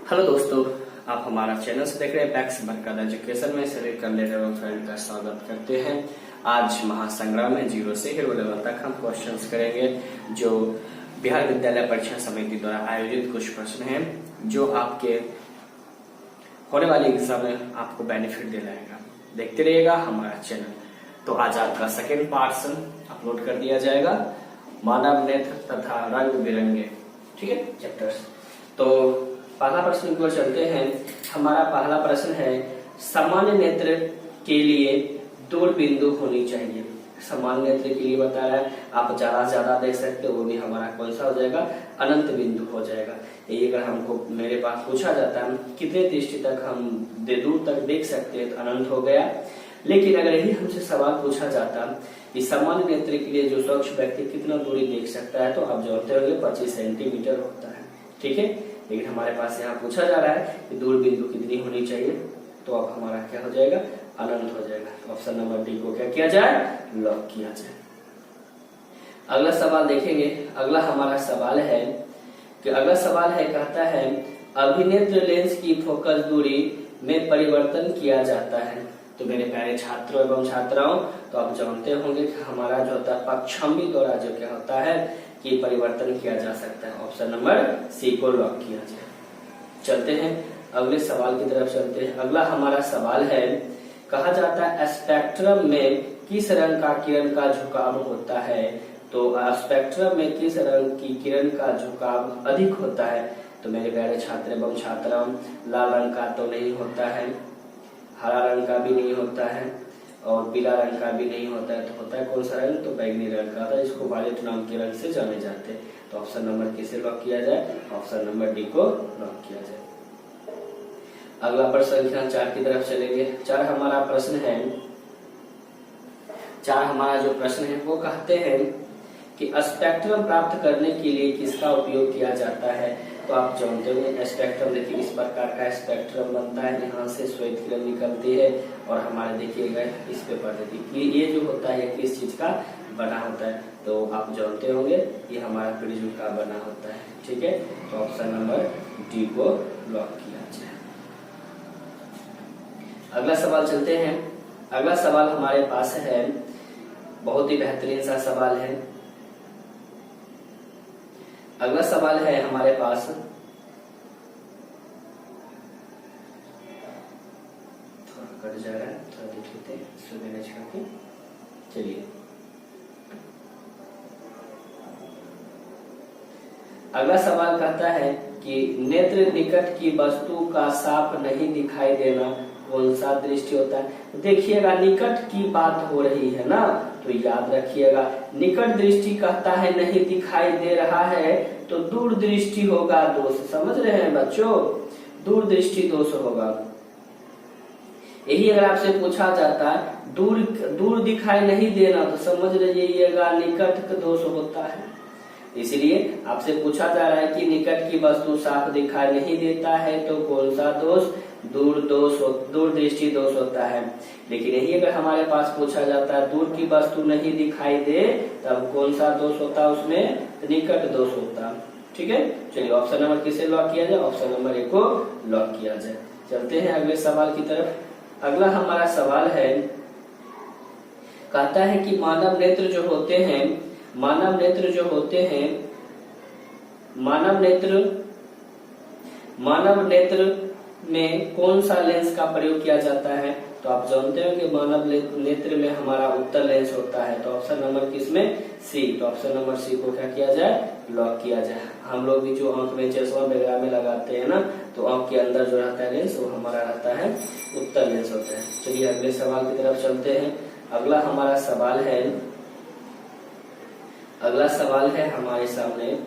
Hello दोस्तों, आप हमारा चैनल से देख रहे हैं पैक्स बरकत एजुकेशन में सभी कैंडिडेट और फ्रेंड का स्वागत करते हैं। आज महासंग्राम में 0 से हीरो लेवल तक हम क्वेश्चंस करेंगे जो बिहार विद्यालय परीक्षा समिति द्वारा आयोजित कुछ प्रश्न हैं जो आपके होने वाले एग्जाम में आपको बेनिफिट दिलाएगा। देखते रहिएगा हमारा चैनल। तो आज आपका सेकेंड पार्ट अपलोड कर दिया जाएगा, मानव नेत्र तथा रंग बिरंगे, ठीक है, चैप्टर्स। तो पहला प्रश्न की ओर चलते हैं। हमारा पहला प्रश्न है, सामान्य नेत्र के लिए दूर बिंदु होनी चाहिए। सामान्य नेत्र के लिए बता रहा है, आप ज्यादा देख सकते हो, वो भी हमारा कौन सा हो जाएगा, अनंत बिंदु हो जाएगा। यही अगर हमको मेरे पास पूछा जाता है कितने दृष्टि तक हम दूर तक देख सकते हैं तो अनंत हो गया। लेकिन अगर यही हमसे सवाल पूछा जाता कि सामान्य नेत्र के लिए जो स्वच्छ व्यक्ति कितना दूरी देख सकता है, तो आप जानते होंगे 25 सेंटीमीटर होता है, ठीक है। लेकिन हमारे पास यहाँ पूछा जा रहा है कि दूर बिंदु कितनी होनी चाहिए, तो अब हमारा क्या हो जाएगा, अनंत हो जाएगा। तो ऑप्शन नंबर डी को क्या किया जाए, लॉक किया जाए। अगला सवाल देखेंगे। अगला हमारा सवाल है कहता है अभिनेत्र लेंस की फोकस दूरी में परिवर्तन किया जाता है। तो मेरे प्यारे छात्रों एवं छात्राओं, तो आप जानते होंगे कि हमारा जो होता है पक्षांबी द्वारा जो क्या होता है कि परिवर्तन किया जा सकता है। ऑप्शन नंबर सी को लॉक किया जाए। चलते हैं अगले सवाल की तरफ चलते हैं। अगला हमारा सवाल है, कहा जाता है स्पेक्ट्रम में किस रंग का किरण का झुकाव होता है। तो स्पेक्ट्रम में किस रंग की किरण का झुकाव अधिक होता है। तो मेरे प्यारे छात्र एवं छात्राओं, लाल रंग का तो नहीं होता है, हरा रंग का भी नहीं होता है और पीला रंग का भी नहीं होता है। तो होता है कौन सा रंग, तो बैंगनी रंग का होता है, इसको वायलेट नाम के रंग से जाने जाते हैं। तो ऑप्शन नंबर किसे लॉक किया जाए, ऑप्शन नंबर डी को लॉक किया जाए। अगला प्रश्न संख्या 4 की तरफ चलेंगे। 4 हमारा प्रश्न है, 4 हमारा जो प्रश्न है वो कहते हैं कि स्पेक्ट्रम प्राप्त करने के लिए किसका उपयोग किया जाता है। तो आप जानते होंगे स्पेक्ट्रम, देखिए इस प्रकार का स्पेक्ट्रम बनता है, यहाँ से श्वेत किरण निकलती है और हमारे देखिएगा इस पेपर देखिए ये जो होता है किस चीज का बना होता है। तो आप जानते होंगे ये हमारा प्रिज्म का बना होता है, ठीक है। तो ऑप्शन नंबर डी को लॉक किया जाए। अगला सवाल चलते हैं। अगला सवाल हमारे पास है, बहुत ही बेहतरीन सा सवाल है। अगला सवाल है हमारे पास, थोड़ा कट जा रहा है, थोड़ा देख लेते हैं इसको मैनेज करके। चलिए अगला सवाल कहता है कि नेत्र निकट की वस्तु का साफ नहीं दिखाई देना कौन सा दृष्टि होता है। देखिएगा निकट की बात हो रही है ना, तो याद रखिएगा निकट दृष्टि कहता है नहीं दिखाई दे रहा है, तो दूर दृष्टि होगा दोष। समझ रहे हैं बच्चों, दूर दृष्टि दोष होगा। यही अगर आपसे पूछा जाता है दूर दिखाई नहीं देना, तो समझ लीजिएगा निकट का दोष होता है। इसलिए आपसे पूछा जा रहा है कि निकट की वस्तु साफ दिखाई नहीं देता है, तो कौन सा दोष, दूर दृष्टि दोष होता है। लेकिन यही अगर हमारे पास पूछा जाता है दूर की वस्तु नहीं दिखाई दे, तब कौन सा दोष होता है, उसमें निकट दोष होता, ठीक है। चलिए ऑप्शन नंबर किसे लॉक किया जाए, ऑप्शन नंबर ए को लॉक किया जाए। चलते हैं अगले सवाल की तरफ। अगला हमारा सवाल है, कहता है कि मानव नेत्र जो होते हैं मानव नेत्र में कौन सा लेंस का प्रयोग किया जाता है। तो आप जानते हो कि मानव नेत्र में हमारा उत्तर लेंस होता है। तो ऑप्शन नंबर किसमें, सी। तो ऑप्शन नंबर सी को क्या किया जाए, लॉक किया जाए। हम लोग भी जो आंख में चश्मा वगैरह में लगाते हैं ना, तो आंख के अंदर जो रहता है लेंस वो हमारा रहता है उत्तर लेंस होता है। चलिए अगले सवाल की तरफ चलते हैं। अगला हमारा सवाल है हमारे सामने।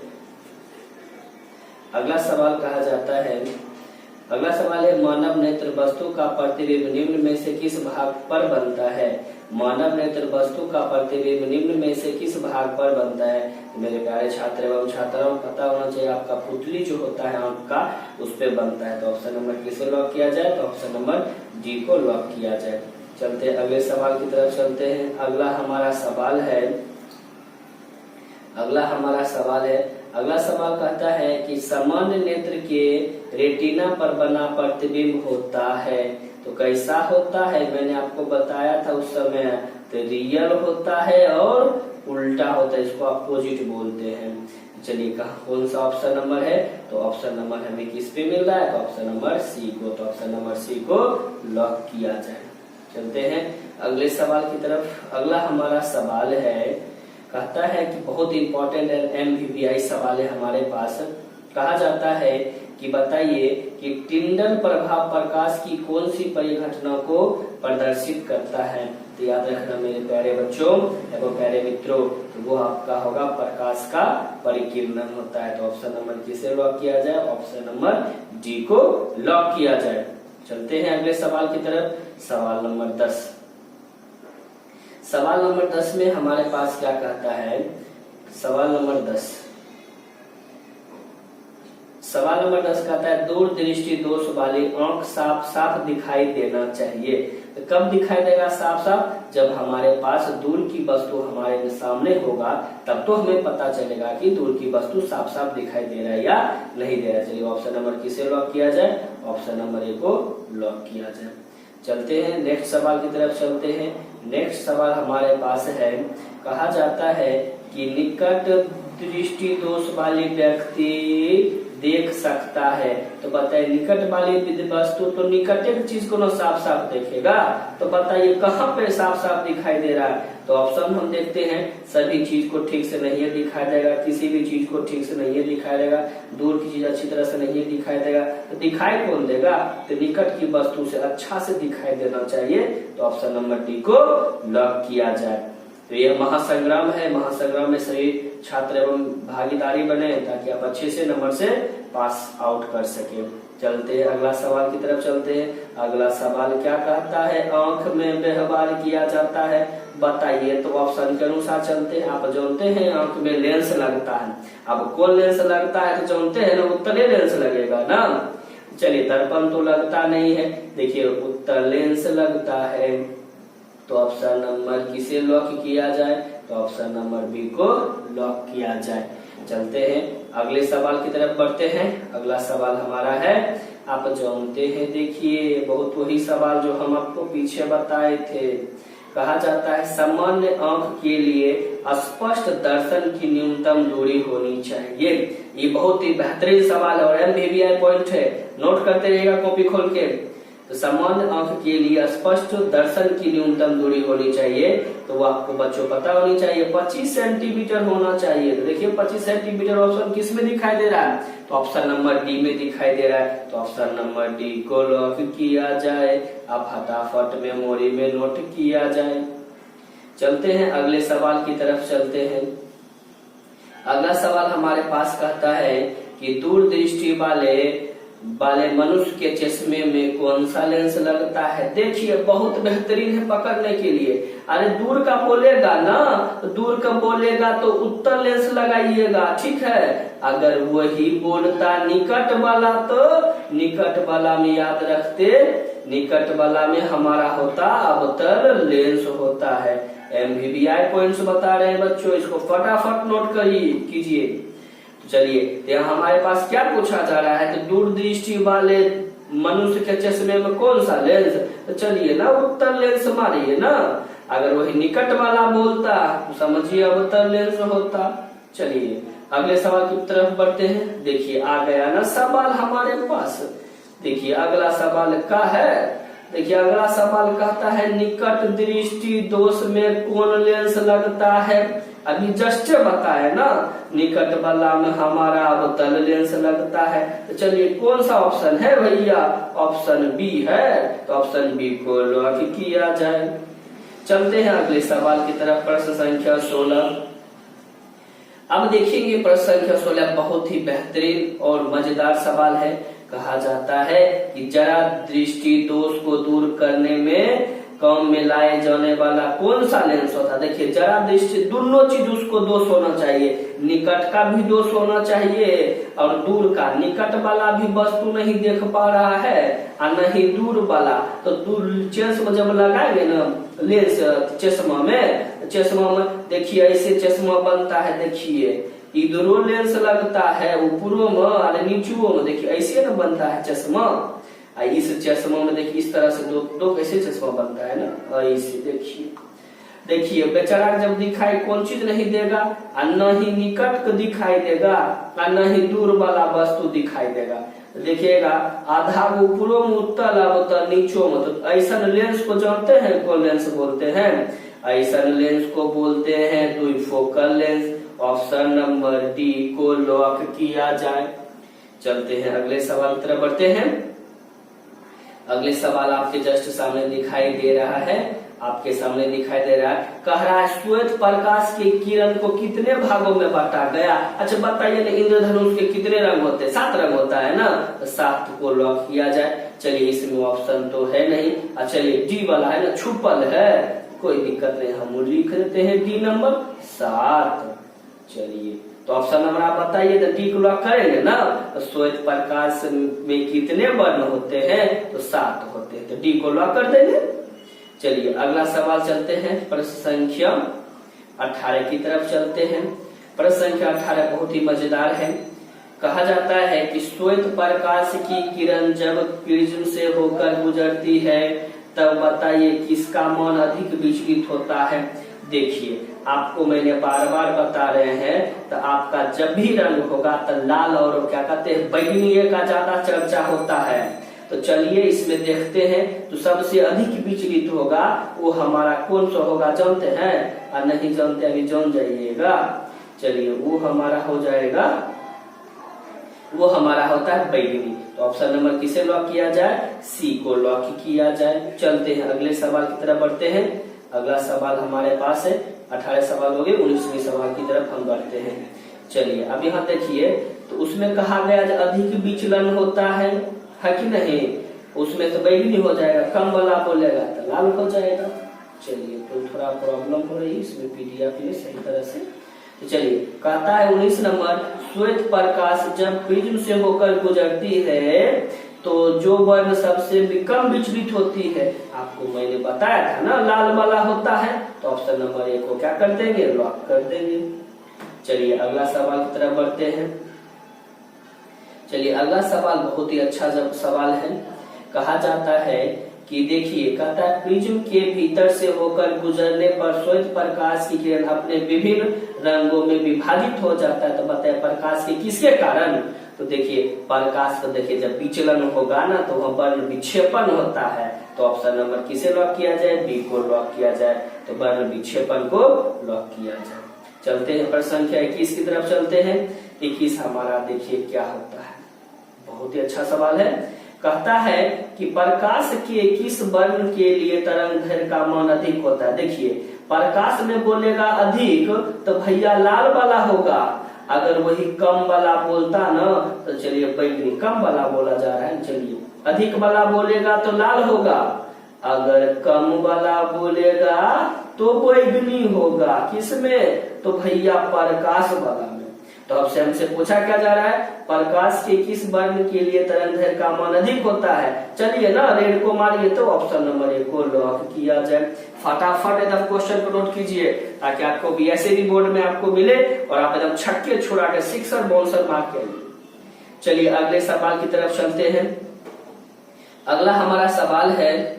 अगला सवाल कहा जाता है, अगला सवाल है, मानव नेत्र वस्तु का प्रतिबिंब निम्न में से किस भाग पर बनता है। मानव नेत्र वस्तु का प्रतिबिंब निम्न में से किस भाग पर बनता है। तो मेरे प्यारे छात्र एवं छात्राओं, पता होना चाहिए आपका पुतली जो होता है आंख का, उस पे बनता है। तो ऑप्शन नंबर किसे लॉक किया जाए, तो ऑप्शन नंबर डी को लॉक किया जाए। चलते अगले सवाल की तरफ चलते हैं। अगला हमारा सवाल है, अगला सवाल कहता है कि सामान्य नेत्र के रेटिना पर बना प्रतिबिंब होता है तो कैसा होता है। मैंने आपको बताया था उस समय, तो रियल होता है और उल्टा होता है, इसको अपोजिट बोलते हैं। चलिए कौन सा ऑप्शन नंबर है, तो ऑप्शन नंबर हमें किस पे मिल रहा है, तो ऑप्शन नंबर सी को, तो ऑप्शन नंबर सी को लॉक किया जाए। चलते हैं अगले सवाल की तरफ। अगला हमारा सवाल है, कहता है कि बहुत इंपॉर्टेंट MVBI सवाल है हमारे पास। कहा जाता है कि बताइए कि टिंडल प्रभाव प्रकाश की कौन सी परिघटना को प्रदर्शित करता है। तो याद रखना मेरे प्यारे बच्चों एवं प्यारे मित्रों, तो वो आपका होगा प्रकाश का परिकीर्णन होता है। तो ऑप्शन नंबर किसे लॉक किया जाए, ऑप्शन नंबर डी को लॉक किया जाए। चलते हैं अगले सवाल की तरफ। सवाल नंबर 10। सवाल नंबर 10 में हमारे पास क्या कहता है, सवाल नंबर 10 कहता है दूर दृष्टि दोष वाली आंख साफ साफ दिखाई देना चाहिए। तो कब दिखाई देगा साफ साफ, जब हमारे पास दूर की वस्तु हमारे सामने होगा, तब तो हमें पता चलेगा कि दूर की वस्तु साफ साफ दिखाई दे रहा है या नहीं दे रहा है। चलिए ऑप्शन नंबर किसे लॉक किया जाए, ऑप्शन नंबर ए को लॉक किया जाए। चलते हैं नेक्स्ट सवाल की तरफ चलते हैं। नेक्स्ट सवाल हमारे पास है, कहा जाता है कि निकट दृष्टि दोष वाली व्यक्ति देख सकता है। तो बताइए निकट वाली वस्तु तो निकट की चीज को ना साफ साफ देखेगा, तो बताइए कहाँ पे साफ साफ दिखाई दे रहा है। तो ऑप्शन हम देखते हैं, सभी चीज को ठीक से नहीं दिखाई देगा, किसी भी चीज को ठीक से नहीं दिखाई देगा, दूर की चीज अच्छी तरह से नहीं दिखाई देगा, तो दिखाई कौन देगा, तो निकट की वस्तु से अच्छा से दिखाई देना चाहिए। तो ऑप्शन नंबर डी को लॉक किया जाए। तो यह महासंग्राम है, महासंग्राम में सभी छात्र एवं भागीदारी बने ताकि आप अच्छे से नंबर से पास आउट कर सके। चलते हैं अगला सवाल की तरफ चलते हैं। अगला सवाल क्या कहता है, आंख में व्यवहार किया जाता है, बताइए। तो ऑप्शन के अनुसार चलते हैं। आप जानते हैं आंख में लेंस लगता है, अब कौन लेंस लगता है तो जानते हैं ना, उत्तल लेंस लगेगा ना। चलिए दर्पण तो लगता नहीं है, देखिए उत्तल लेंस लगता है। तो ऑप्शन नंबर किसे लॉक किया जाए, तो ऑप्शन नंबर बी को लॉक किया जाए। चलते हैं अगले सवाल की तरफ बढ़ते हैं। अगला सवाल हमारा है, आप जानते हैं, देखिए बहुत वही सवाल जो हम आपको पीछे बताए थे। कहा जाता है सामान्य आंख के लिए स्पष्ट दर्शन की न्यूनतम दूरी होनी चाहिए। ये बहुत ही बेहतरीन सवाल है और MVBI पॉइंट है, नोट करते रहिएगा कॉपी खोल के। तो सामान्य आंख के लिए स्पष्ट दर्शन की न्यूनतम दूरी होनी चाहिए, तो वो आपको बच्चों पता होनी चाहिए, 25 सेंटीमीटर होना चाहिए। तो देखिए 25 सेंटीमीटर ऑप्शन किस में दिखाई दे रहा है, तो ऑप्शन नंबर डी में दिखाई दे रहा है। तो ऑप्शन नंबर डी को लॉक किया जाए। आप फटाफट मेमोरी में नोट किया जाए। चलते हैं अगले सवाल की तरफ चलते हैं। अगला सवाल हमारे पास कहता है कि दूर दृष्टि वाले मनुष्य के चश्मे में कौन सा लेंस लगता है। देखिए बहुत बेहतरीन है पकड़ने के लिए। अरे दूर का बोलेगा ना, दूर का बोलेगा तो उत्तर लेंस लगाइएगा, ठीक है। अगर वही बोलता निकट वाला, तो निकट वाला में याद रखते, निकट वाला में हमारा होता अवतल लेंस होता है। MVBI पॉइंट्स बता रहे हैं बच्चों, इसको फटाफट नोट कीजिए। चलिए यहाँ हमारे पास क्या पूछा जा रहा है, तो दूर दृष्टि वाले मनुष्य के चश्मे में कौन सा लेंस, तो चलिए ना उत्तर लेंस मारिए ना। अगर वही निकट वाला बोलता तो समझिए अवतल लेंस होता। चलिए अगले सवाल की तरफ बढ़ते हैं। देखिए आ गया ना सवाल हमारे पास। देखिए अगला सवाल क्या है, देखिए अगला सवाल कहता है निकट दृष्टि दोष में कौन लेंस लगता है। अभी जस्ट बताए ना, निकट वाला में हमारा अवतल लेंस लगता है। तो चलिए कौन सा ऑप्शन है भैया, ऑप्शन बी है। तो ऑप्शन बी को लॉक किया जाए। चलते हैं अगले सवाल की तरफ, प्रश्न संख्या 16। अब देखेंगे प्रश्न संख्या 16 बहुत ही बेहतरीन और मजेदार सवाल है। कहा जाता है कि जरा दृष्टि दोष को दूर करने में काम में लाए जाने वाला कौन सा लेंस होता है। देखिए जरा दृष्टि, दोनों चीज उसको दोष होना चाहिए, निकट का भी दोष होना चाहिए और दूर का। निकट वाला भी वस्तु नहीं देख पा रहा है और नहीं दूर वाला, तो दूर चश्मा जब लगाएंगे ना लेंस चश्मा में देखिए ऐसे चश्मा बनता है। देखिए इधरो लेंस लगता है ऊपरों में और नीचुओं में। देखिए ऐसे ना बनता है चश्मा। इस चश्मा में देखिए इस तरह से दो कैसे चश्मा बनता है ना, ऐसे देखिए बेचारा जब दिखाई कौन चीज नहीं देगा, और न ही निकट को दिखाई देगा और न ही दूर वाला वस्तु दिखाई देगा। देखिएगा आधा ऊपरों में उत्तल अब नीचों में, तो ऐसा लेंस को जानते हैं कौन लेंस बोलते हैं? ऐसा लेंस को बोलते हैं द्विफोकल लेंस। ऑप्शन नंबर डी को लॉक किया जाए। चलते हैं अगले सवाल की तरफ बढ़ते हैं। अगले सवाल आपके जस्ट सामने दिखाई दे रहा है, आपके सामने दिखाई दे रहा है। कह रहा है श्वेत प्रकाश के किरण को कितने भागों में बांटा गया? अच्छा बताइए ना, इंद्रधनुष के कितने रंग होते हैं? 7 रंग होता है ना, तो 7 को लॉक किया जाए। चलिए इसमें ऑप्शन तो है नहीं, चलिए डी वाला है ना, छुपल है, कोई दिक्कत नहीं, हम लिख देते हैं डी नंबर 7। चलिए तो ऑप्शन नंबर आप बताइए, तो डी को लॉक करेंगे ना। तो श्वेत प्रकाश में कितने वर्ण होते हैं? तो 7 होते हैं, तो डी को लॉक कर देंगे। चलिए अगला सवाल चलते हैं, प्रश्न संख्या 18 की तरफ चलते हैं। प्रश्न संख्या 18 बहुत ही मजेदार है। कहा जाता है कि श्वेत प्रकाश की किरण जब प्रिज्म से होकर गुजरती है तब बताइए किसका मान अधिक विचलित होता है? देखिए आपको मैंने बार बार बता रहे हैं, तो आपका जब भी रंग होगा तो लाल और क्या कहते हैं बैगनी का ज्यादा चर्चा होता है। तो चलिए इसमें देखते हैं, तो सबसे अधिक विचलित होगा वो हमारा कौन सा होगा जानते हैं? और नहीं जानते अभी जान जाइएगा। चलिए वो हमारा हो जाएगा, वो हमारा होता है बैगनी। तो ऑप्शन नंबर किसे लॉक किया जाए? सी को लॉक किया जाए। चलते हैं अगले सवाल की तरफ बढ़ते हैं। अगला सवाल हमारे पास है 18 सवाल हो गए, 19वें सवाल की तरफ हम बढ़ते हैं। चलिए अब यहाँ देखिए, तो उसमें कहा गया अधिक विचलन होता है कि नहीं? उसमें तो बैगनी हो जाएगा, कम वाला बोलेगा तो लाल हो जाएगा। चलिए तो थोड़ा प्रॉब्लम हो रही है इसमें पीडीएफ में सही तरह से। तो चलिए कहता है 19 नंबर, श्वेत प्रकाश जब प्रिज्म से होकर गुजरती है तो जो वर्ण सबसे कम विचलित होती है, आपको मैंने बताया था ना लाल वाला होता है। तो ऑप्शन नंबर 1 को क्या कर देंगे? लॉक कर देंगे। चलिए अगला सवाल की तरफ बढ़ते हैं। चलिए अगला सवाल बहुत ही अच्छा सवाल है। कहा जाता है कि देखिए, कहता है प्रिज्म के भीतर से होकर गुजरने पर श्वेत प्रकाश की किरण अपने विभिन्न रंगों में विभाजित हो जाता है। तो बताए प्रकाश के किसके कारण? तो देखिए प्रकाश को देखिए जब विचलन होगा ना तो वह वर्ण विक्षेपण होता है। तो ऑप्शन नंबर किसे लॉक किया जाए? बी को लॉक किया जाए। तो वर्ण विक्षेपण को लॉक किया जाए। चलते हैं प्रश्न संख्या 21 की तरफ चलते हैं। 21 हमारा देखिए क्या होता है, बहुत ही अच्छा सवाल है। कहता है कि प्रकाश के किस वर्ण के लिए तरंग दैर्घ्य का मान अधिक होता है? देखिए प्रकाश में बोलेगा अधिक तो भैया लाल वाला होगा। अगर वही कम वाला बोलता ना तो चलिए बैगनी, कम वाला बोला जा रहा है, चलिए अधिक वाला बोलेगा तो लाल होगा, अगर कम वाला बोलेगा तो बैगनी होगा। किसमें? तो भैया प्रकाश वाला में। तो अब से हमसे पूछा क्या जा रहा है? प्रकाश के किस वर्ण के लिए तरंग दैर्घ्य का मान अधिक होता है? चलिए ना रेड को मारिए, तो ऑप्शन नंबर 1 को लॉक किया जाए। फटाफट एकदम क्वेश्चन को नोट कीजिए ताकि आपको भी ऐसे भी बोर्ड में आपको मिले और आप एकदम छक्के छुड़ा के सिक्सर बाउंसर मार के। चलिए अगले सवाल की तरफ चलते हैं। अगला हमारा सवाल है,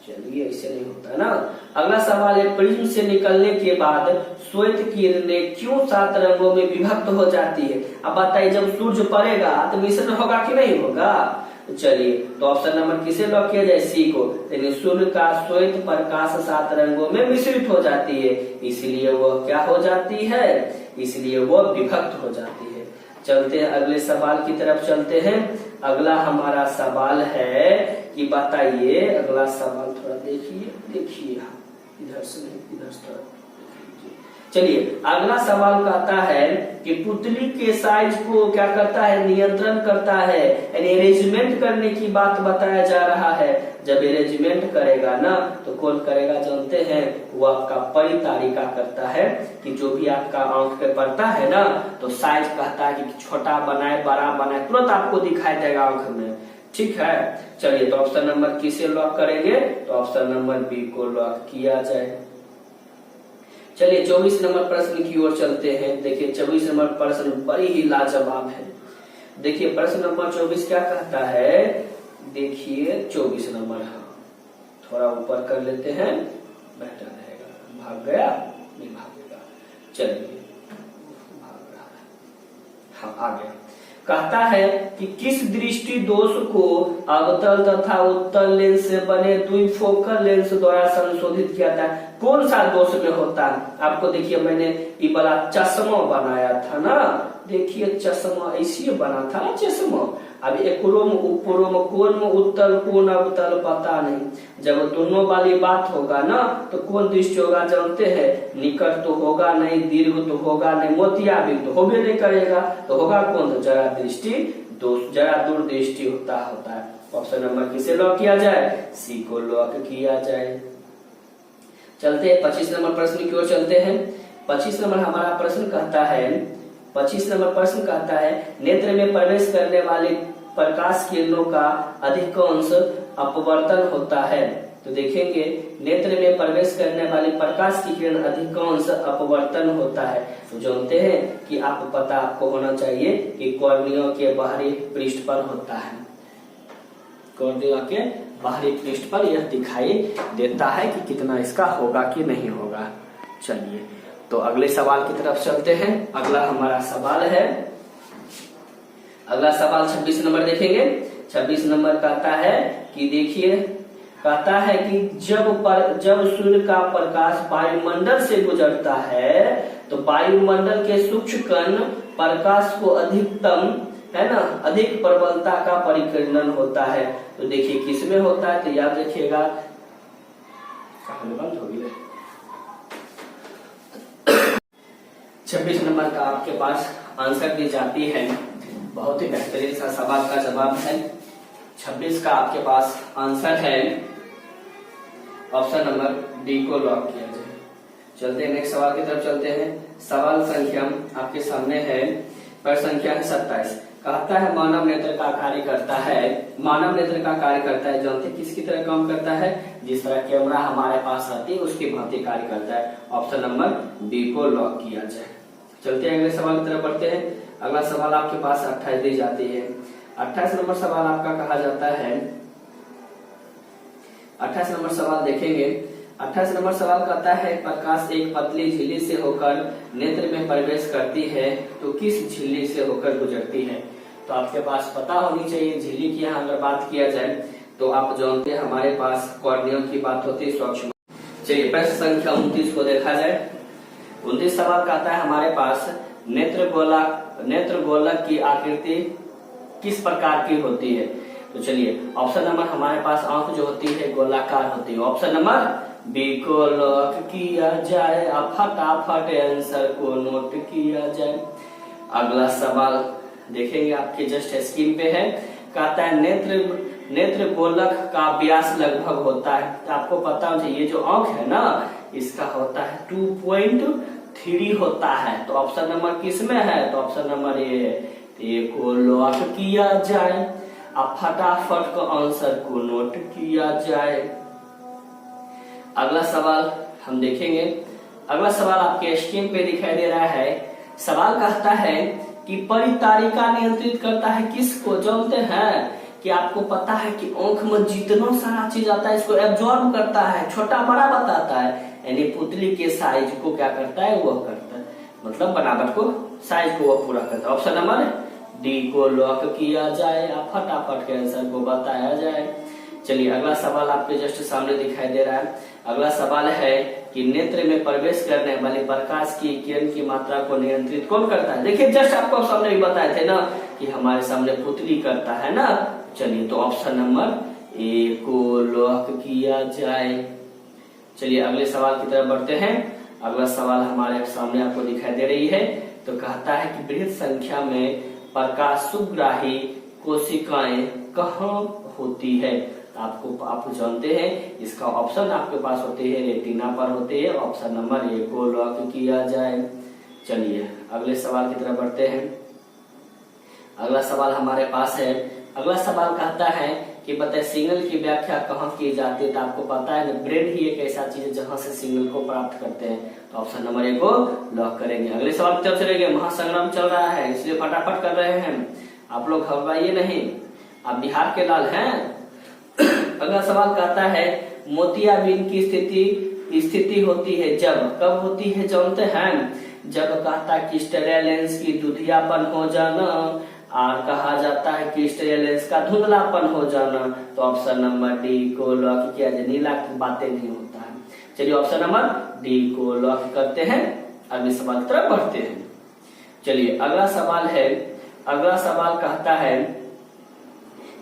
चलिए ऐसे नहीं होता ना। अगला सवाल है, प्रिज्म से निकलने के बाद श्वेत किरणें क्यों 7 रंगों में विभक्त हो जाती है? अब बताइए जब सूर्य पड़ेगा तो मिश्रण होगा कि नहीं होगा? चलिए तो ऑप्शन नंबर किसे लॉक किया जाए? सी को। यानी सूर्य का श्वेत प्रकाश 7 रंगों में मिश्रित हो जाती है, इसलिए वह क्या हो जाती है? इसलिए वह विभक्त हो जाती है। चलते हैं अगले सवाल की तरफ चलते हैं। अगला हमारा सवाल है कि बताइए, अगला सवाल थोड़ा देखिए इधर से नहीं इधर से। चलिए अगला सवाल कहता है कि पुतली के साइज को क्या करता है? नियंत्रण करता है, यानी अरेंजमेंट करने की बात बताया जा रहा है। जब अरेंजमेंट करेगा ना तो कौन करेगा जानते हैं? वो आपका परितारिका करता है कि जो भी आपका आंख पे पड़ता है ना तो साइज कहता है कि छोटा बनाए बड़ा बनाए, तुरंत आपको दिखाई देगा आंख में। ठीक है, चलिए तो ऑप्शन नंबर किसे लॉक करेंगे? तो ऑप्शन नंबर बी को लॉक किया जाए। चलिए 24 नंबर प्रश्न की ओर चलते हैं। देखिए 24 नंबर प्रश्न बड़ी ही लाजवाब है। देखिए प्रश्न नंबर 24 क्या कहता है, देखिए 24 नंबर, थोड़ा ऊपर कर लेते हैं, बेहतर रहेगा। भाग गया, नहीं भागेगा, चलिए भाग रहा है, हाँ आ गया। कहता है कि किस दृष्टि दोष को अवतल तथा उत्तल लेंस से बने द्विफोकल लेंस द्वारा संशोधित किया था। कौन सा दोष में होता है? आपको देखिए मैंने ये वाला चश्मा बनाया था ना, देखिए चश्मा ऐसे बना था ना चश्मा। अब एकरोम उपरोम कोण में उत्तल कोण अवतल पता नहीं। जब दोनों वाली बात होगा ना तो कौन दृष्टि होगा जानते हैं? निकट तो होगा नहीं, दीर्घ तो होगा नहीं, मोतिया भी तो होगे नहीं करेगा, तो होगा कौन? तो जरा दृष्टि दोष, जरा दूर दृष्टि होता है। ऑप्शन नंबर किसे लॉक किया जाए? सी को लॉक किया जाए। चलते हैं 25 नंबर प्रश्न की ओर चलते हैं। 25 नंबर हमारा प्रश्न कहता है, 25 नंबर प्रश्न कहता है नेत्र में प्रवेश करने वाले प्रकाश किरणों का अधिकांश अपवर्तन होता है। तो देखेंगे नेत्र में प्रवेश करने वाले प्रकाश की किरण अधिकांश अपवर्तन होता है। तो जानते हैं कि आप पता आपको होना चाहिए कि कॉर्निया के बाहरी पृष्ठ पर होता है। कॉर्निया के बाहरी पृष्ठ पर यह दिखाई देता है कि कितना इसका होगा कि नहीं होगा। चलिए तो अगले सवाल की तरफ चलते हैं। अगला हमारा सवाल है, अगला सवाल 26 नंबर देखेंगे। 26 नंबर कहता है कि देखिए, कहता है कि जब सूर्य का प्रकाश वायुमंडल से गुजरता है तो वायुमंडल के सूक्ष्म कण प्रकाश को अधिकतम, है ना, अधिक प्रबलता का परिकीर्णन होता है। तो देखिए किसमें होता है? तो याद रखिएगा, बंद हो गई। 26 नंबर का आपके पास आंसर दी जाती है। बहुत ही बेहतरीन सा सवाल का जवाब है। 26 का आपके पास आंसर है ऑप्शन नंबर डी को लॉक किया जाए। चलते हैं नेक्स्ट सवाल की तरफ चलते हैं। सवाल संख्या आपके सामने है, प्रश्न संख्या है 27। कहता है मानव नेत्र का कार्य करता है, मानव नेत्र का कार्य करता है, जानते किसकी तरह काम करता है? जिस तरह कैमरा हमारे पास आती है उसकी भांति कार्य करता है। ऑप्शन नंबर बी को लॉक किया जाए। चलते हैं अगले सवाल की तरफ बढ़ते हैं। अगला सवाल आपके पास 28 दी जाती है। 28 नंबर सवाल आपका कहा जाता है, 28 नंबर सवाल देखेंगे। 28 नंबर सवाल कहता है प्रकाश एक पतली झिल्ली से होकर नेत्र में प्रवेश करती है तो किस झिल्ली से होकर गुजरती है? तो आपके पास पता होनी चाहिए झिल्ली की। यहाँ अगर बात किया जाए तो आप जानते हैं हमारे पास कॉर्निया की बात होती है, सूक्ष्म। चलिए प्रश्न संख्या 29 को देखा जाए। 29 सवाल कहता है हमारे पास नेत्र गोलक की आकृति किस प्रकार की होती है? तो चलिए ऑप्शन नंबर हमारे पास आंख जो होती है गोलाकार होती है। ऑप्शन नंबर बी को लॉक किया जाए। अब फटाफट आंसर को नोट किया जाए। अगला सवाल देखेंगे आपके जस्ट स्क्रीन पे है। कहता है नेत्र गोलक का व्यास लगभग होता है, आपको पता होना चाहिए, ये जो आंख है ना इसका होता है 2.3 होता है। तो ऑप्शन नंबर किस में है? तो ऑप्शन नंबर ए को लॉक किया जाए। अब फटाफट को आंसर को नोट किया जाए। अगला सवाल हम देखेंगे। अगला सवाल आपके स्क्रीन पे दिखाई दे रहा है। सवाल कहता है कि परितारिका नियंत्रित करता है किसको? जानते हैं कि आपको पता है कि आंख में जितना सारा चीज आता है इसको एब्जॉर्ब करता है, छोटा बड़ा बताता है, यानी पुतली के साइज को क्या करता है? वो करता है, मतलब बनावट को, साइज को वो पूरा करता है। ऑप्शन नंबर डी को लॉक किया जाए। आप फटाफट के आंसर को बताया जाए। चलिए अगला सवाल आपके जस्ट सामने दिखाई दे रहा है। अगला सवाल है कि नेत्र में प्रवेश करने वाले प्रकाश की किरण की मात्रा को नियंत्रित कौन करता है? देखिए जस्ट आपको सामने भी बताए थे ना कि हमारे सामने पुतली करता है ना। चलिए तो ऑप्शन नंबर ए को लॉक किया जाए। चलिए अगले सवाल की तरफ बढ़ते हैं। अगला सवाल हमारे सामने आपको दिखाई दे रही है। तो कहता है कि बृहद संख्या में प्रकाश सुग्राही कोशिकाएं कहाँ होती है? आप जानते हैं इसका ऑप्शन आपके पास होते हैं रेटिना पर होते हैं। ऑप्शन नंबर ए को लॉक किया जाए। चलिए अगले सवाल की तरफ बढ़ते हैं। अगला सवाल हमारे पास है अगला सवाल कहता है कि बताए सिग्नल की व्याख्या कहाँ की जाती है। तो आपको पता है ना, ब्रेन ही एक ऐसा चीज है जहां से सिग्नल को प्राप्त करते हैं। तो ऑप्शन नंबर ए को लॉक करेंगे। अगले सवाल की तरफ चलेंगे। महासंग्राम चल रहा है इसलिए फटाफट कर रहे हैं, आप लोग घबराइए नहीं, आप बिहार के लाल हैं। अगला सवाल कहता है मोतियाबिंद की स्थिति होती है जब, कब होती है जानते हैं? जब कहता है क्रिस्टलीय लेंस की दुधियापन हो जाना, और कहा जाता है क्रिस्टलीय लेंस का धुंधलापन हो जाना। तो ऑप्शन नंबर डी को लॉक किया जाए। नीला बातें नहीं होता है। चलिए ऑप्शन नंबर डी को लॉक करते हैं। अगले सवाल की तरफ बढ़ते हैं। चलिए अगला सवाल है, अगला सवाल कहता है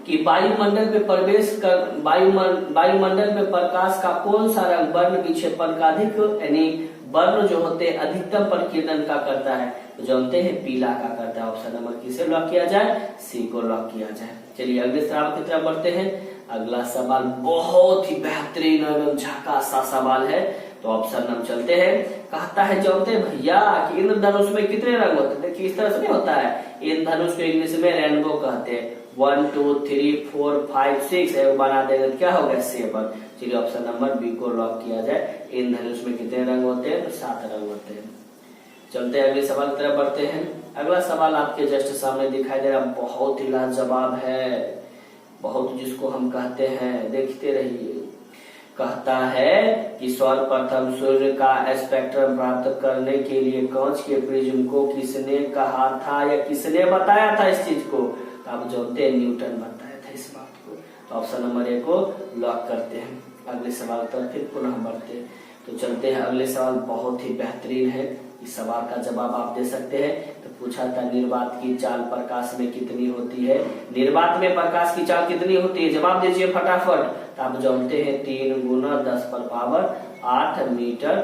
कि वायुमंडल में प्रवेश कर वायुमंडल में प्रकाश का कौन सा रंग वर्ण विक्षेपण का अधिक, यानी वर्ण जो होते हैं अधिकतम प्रकीर्णन का करता है? तो जानते हैं पीला का करता है। ऑप्शन नंबर किसे लॉक किया जाए? सी को लॉक किया जाए। चलिए अगले सवाल की तरफ बढ़ते हैं। अगला सवाल बहुत ही बेहतरीन और झकास सा सवाल है। तो ऑप्शन नंबर चलते हैं। कहता है जानते हैं भैया कि इंद्रधनुष में कितने रंग होते हैं? देखिए इस तरह से नहीं होता है। इंद्रधनुष को इंग्लिश में रेनबो कहते हैं। 1 2 3 4 5 6 एक बना देंगे क्या हो गया? 7। चलिए ऑप्शन नंबर बी को लॉक किया जाए। इंद्रधनुष में कितने रंग होते हैं? तो 7 रंग होते हैं। चलते हैं अगले सवाल की तरफ बढ़ते हैं। अगला सवाल आपके जस्ट सामने दिखाई दे रहा, बहुत ही लाजवाब है, बहुत जिसको हम कहते हैं, देखते रहिए। कहता है कि सर्वप्रथम सूर्य का स्पेक्ट्रम प्राप्त करने के लिए कांच के प्रिज्म को किसने कहा था या किसने बताया था इस चीज को? तो आप जानते हैं न्यूटन बताया था इस बात को। तो ऑप्शन नंबर ए को लॉक करते हैं। अगले सवाल पर फिर पुनः बढ़ते हैं। तो चलते हैं अगले सवाल, बहुत ही बेहतरीन है। इस सवाल का जवाब आप दे सकते हैं। तो पूछा था निर्वात की चाल प्रकाश में कितनी होती है? निर्वात में प्रकाश की चाल कितनी होती है? जवाब दीजिए फटाफट। तो आप जानते हैं 3 × 10⁸ मीटर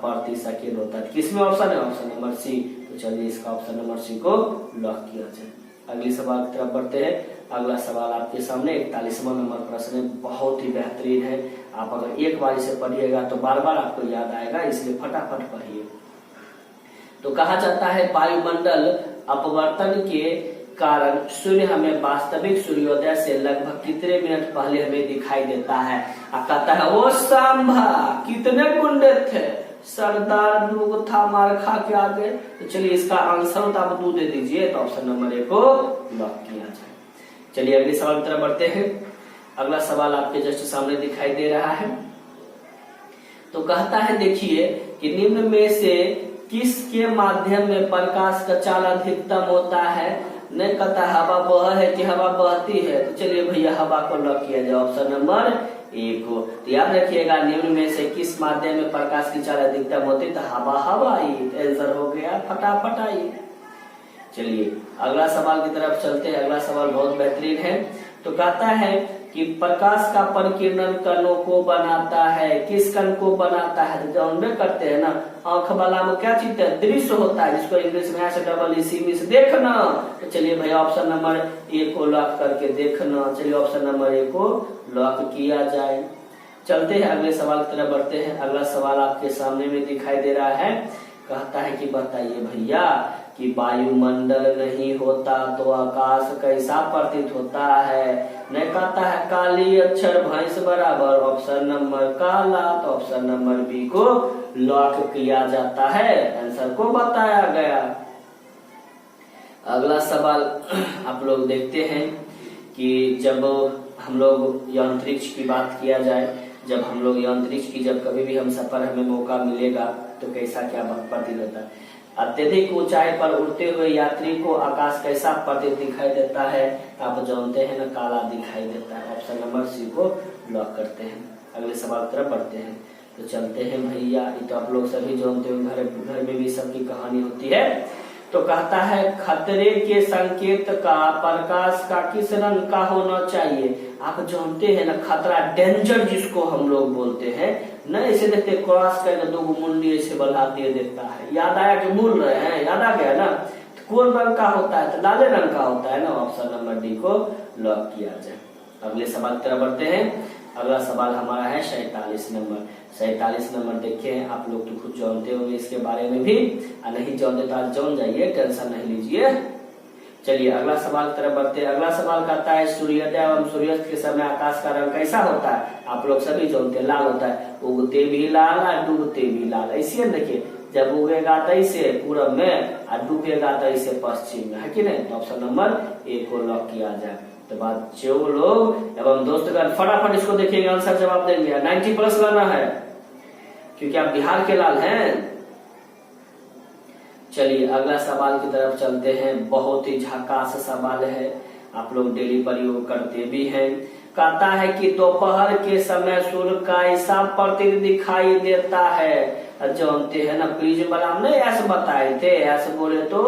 प्रति सेकेंड होता है। किसमें ऑप्शन है? Option number C. तो चलिए इसका ऑप्शन नंबर सी को लॉक किया जाए। अगली सवाल की तरफ बढ़ते हैं। अगला सवाल आपके सामने 41वां नंबर प्रश्न है, बहुत ही बेहतरीन है। आप अगर एक बार इसे पढ़िएगा तो बार बार आपको याद आएगा, इसलिए फटाफट पढ़िए। तो कहा जाता है वायुमंडल अपवर्तन के कारण सूर्य हमें वास्तविक सूर्योदय से लगभग कितने मिनट पहले हमें दिखाई देता है? कहता है वो सांभा कितने गुंडे थे, सरदार लोग था मार खा के आगे। तो चलिए इसका आंसर तो आप 2 दे दीजिए। तो ऑप्शन नंबर ए को लॉक किया जाए। चलिए अगले सवाल की तरफ बढ़ते हैं। अगला सवाल आपके जस्ट सामने दिखाई दे रहा है। तो कहता है देखिए कि निम्न में से किसके माध्यम में प्रकाश का चाल अधिकतम होता है? नहीं कहता हवा बह है कि हवा बहती है? तो चलिए भैया हवा को लॉक किया जाए। ऑप्शन नंबर ए को। तो याद रखिएगा निम्न में से किस माध्यम में प्रकाश की चाल अधिकतम होती है? तो हवा ही आंसर हो गया, फटाफट आइए। चलिए अगला सवाल की तरफ चलते हैं। अगला सवाल बहुत बेहतरीन है। तो कहता है कि प्रकाश का परिकीर्णन कणों को बनाता है, किस कण को बनाता है? तो जानबे करते हैं ना, आंख वाला में क्या चीज है? दृश्य होता है, जिसको इंग्लिश में ऐसे डबल इसी से देखना। तो चलिए भैया ऑप्शन नंबर ए को लॉक करके देखना। चलिए ऑप्शन नंबर ए को लॉक किया जाए। चलते हैं अगले सवाल की तरफ बढ़ते हैं। अगला सवाल आपके सामने में दिखाई दे रहा है। कहता है कि बताइए भैया कि वायुमंडल नहीं होता तो आकाश कैसा प्रतीत होता है? नहीं कहता है काली अक्षर भैंस बराबर, ऑप्शन नंबर काला। तो ऑप्शन नंबर बी को लॉक किया जाता है, आंसर को बताया गया। अगला सवाल आप लोग देखते हैं कि जब हम लोग अंतरिक्ष की बात किया जाए, जब हम लोग अंतरिक्ष की जब कभी भी हम सफर हमें मौका मिलेगा तो कैसा क्या प्रतीत होता है? अत्यधिक ऊंचाई पर उड़ते हुए यात्री को आकाश कैसा प्रतीत दिखाई देता है? आप जानते हैं ना, काला दिखाई देता है। ऑप्शन नंबर सी को लॉक करते हैं। अगले सवाल की तरफ बढ़ते हैं। तो चलते हैं भैया, ये तो आप लोग सभी जानते हो, घर में भी सबकी कहानी होती है। तो कहता है खतरे के संकेत का प्रकाश का किस रंग का होना चाहिए? आप जानते हैं ना, खतरा डेंजर जिसको हम लोग बोलते हैं न, इसे देखते क्रॉस करके 2 मुंडी ऐसे बढ़ा दे देता है। याद आया कि भूल रहे हैं? याद आ गया ना? तो कौन रंग का होता है? तो लाल रंग का होता है ना। ऑप्शन नंबर डी को लॉक किया जाए। अगले सवाल की तरफ बढ़ते हैं। अगला सवाल हमारा है 47 नंबर। 47 नंबर देखिए, आप लोग तो खुद जानते होंगे इसके बारे में भी, नहीं जानते तो आज जान जाइए, टेंशन नहीं लीजिए। चलिए अगला सवाल की तरफ बढ़ते हैं। अगला सवाल कहता है सूर्योदय एवं सूर्यास्त के समय आकाश का रंग कैसा होता है? आप लोग सभी जानते हैं, लाल होता है। उगते भी लाल और डूबते भी लाल। ऐसे देखिए, जब उगेगा तैसे पूरब में और डूबेगा तैसे पश्चिम में, है कि नहीं? तो ऑप्शन नंबर ए को लॉक किया जाए। तो बच्चों लोग एवं दोस्तगण फटाफट इसको देखिएगा, आंसर जवाब देंगे। 90 प्लस लाना है क्योंकि आप बिहार के लाल हैं। चलिए अगला सवाल की तरफ चलते हैं। बहुत ही झकास सवाल है, आप लोग डेली प्रयोग करते भी हैं। कहता है कि दोपहर के समय सूर्य का ऐसा प्रतीक दिखाई देता है, जानते हैं ना, प्रिज्म वाला हमने ऐसे बताए थे, ऐसे बोले तो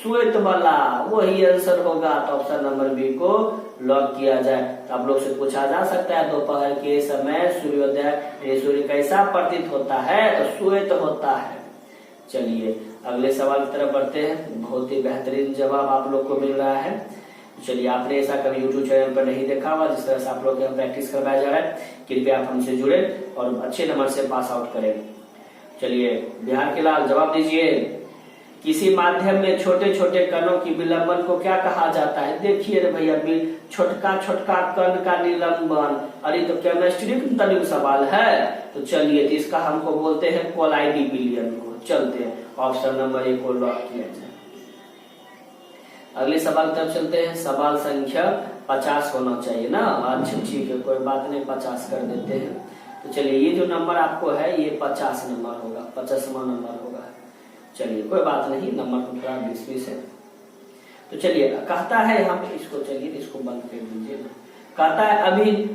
श्वेत वाला, वही आंसर होगा। तो ऑप्शन नंबर बी को लॉक किया जाए। तो आप लोग से पूछा जा सकता है दोपहर के समय सूर्योदय सूर्य कैसा प्रतीत होता है? तो श्वेत होता है। चलिए अगले सवाल की तरफ बढ़ते हैं। बहुत ही बेहतरीन जवाब आप लोग को मिल रहा है। चलिए आपने ऐसा कभी YouTube चैनल पर नहीं देखा हुआ जिस तरह से आप लोग प्रैक्टिस करवाया जा रहा है, कृपया आप हमसे जुड़े और अच्छे नंबर से पास आउट करें। चलिए बिहार के लाल जवाब दीजिए। किसी माध्यम में छोटे छोटे कणों की विलंबन को क्या कहा जाता है? देखिए रे भैया, छोटका छोटका कण का निलंबन। अरे तो केमिस्ट्री का तनिक सवाल है। तो चलिए इसका हमको बोलते हैं कोलाइडी विलयन को। चलते हैं ऑप्शन नंबर ए को लॉक किया जाए। अगले सवाल तरफ चलते हैं। सवाल संख्या 50 होना चाहिए ना? अच्छा ठीक है, कोई बात नहीं, 50 कर देते हैं। तो चलिए ये जो नंबर आपको है ये 50 नंबर होगा, 50वां नंबर होगा। चलिए कोई बात नहीं, नंबर को थोड़ा 20 है। तो चलिए कहता है यहाँ पे, इसको चलिए इसको बंद कर दीजिए ना। कहता है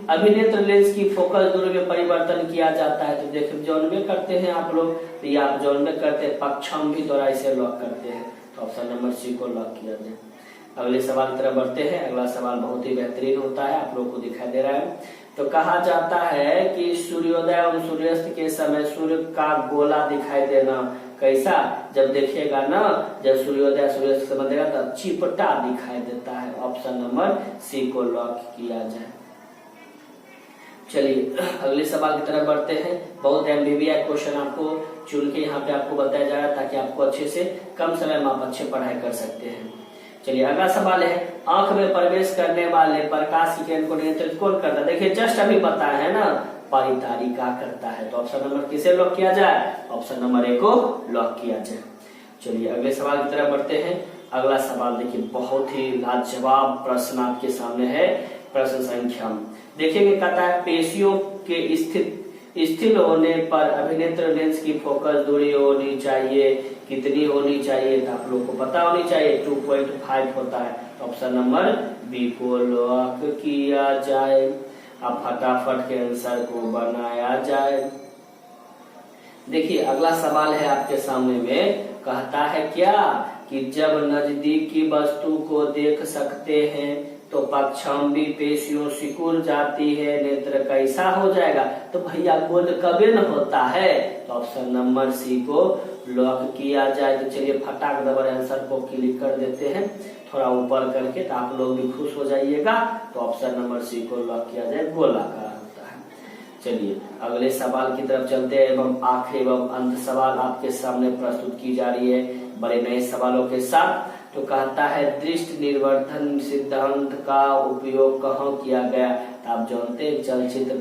अभिनेत्र लेंस की फोकल दूरी में परिवर्तन किया जाता है। तो देखिए जौनबे करते हैं आप लोग, तो ये आप जौनबे करते हैं, पक्षम भी द्वारा इसे लॉक करते हैं। तो ऑप्शन नंबर सी को लॉक किया जाए। अगले सवाल की तरफ बढ़ते हैं। अगला सवाल बहुत ही बेहतरीन होता है, आप लोग को दिखाई दे रहा है। तो कहा जाता है कि सूर्योदय एवं सूर्यास्त के समय सूर्य का गोला दिखाई देना कैसा? जब देखिएगा ना, जब सूर्योदय सूर्यास्त से बनेगा तो चिपटा दिखाई देता है। ऑप्शन नंबर सी को लॉक किया जाए। चलिए अगले सवाल की तरफ बढ़ते हैं। बहुत एमबीबीएस क्वेश्चन आपको चुन के यहाँ पे आपको बताया जा रहा है ताकि आपको अच्छे से कम समय में आप अच्छे पढ़ाई कर सकते हैं। चलिए अगला सवाल है, आंख में प्रवेश करने वाले प्रकाश की किरण को नियंत्रित कौन करता है? देखिए जस्ट अभी बताया है ना, परितारिका करता है। तो ऑप्शन नंबर किसे लॉक किया जाए? ऑप्शन नंबर ए को लॉक किया जाए। चलिए अगले सवाल की तरफ बढ़ते हैं। अगला सवाल देखिए बहुत ही लाजवाब प्रश्न आपके सामने है। प्रश्न संख्या देखेंगे, कहता है पेशियों के स्थिर होने पर अभिनेत्र लेंस की फोकस दूरी होनी चाहिए, कितनी होनी चाहिए? तो आप लोग को पता होनी चाहिए 2.5 होता है। ऑप्शन नंबर बी को लॉक किया जाए। अब फटाफट के आंसर को बनाया जाए। देखिए अगला सवाल है आपके सामने में, कहता है क्या कि जब नजदीकी वस्तु को देख सकते हैं तो पक्षांबी पेशियों सिकुड़ जाती है, नेत्र कैसा हो जाएगा? तो भैया गोल कबे न होता है। तो ऑप्शन नंबर सी को लॉक किया जाए। तो चलिए फटाक दबर आंसर को क्लिक कर देते हैं थोड़ा ऊपर करके, तो आप लोग भी खुश हो जाइएगा। तो ऑप्शन नंबर सी को लॉक किया जाए, गोलाकार होता है। चलिए अगले सवाल की तरफ चलते हैं एवं आखिरी एवं अंत सवाल आपके सामने प्रस्तुत की जा रही है बड़े नए सवालों के साथ। तो कहता है दृष्टि निर्वर्धन सिद्धांत का उपयोग कहाँ किया गया? तो आप जानते हैं चलचित्र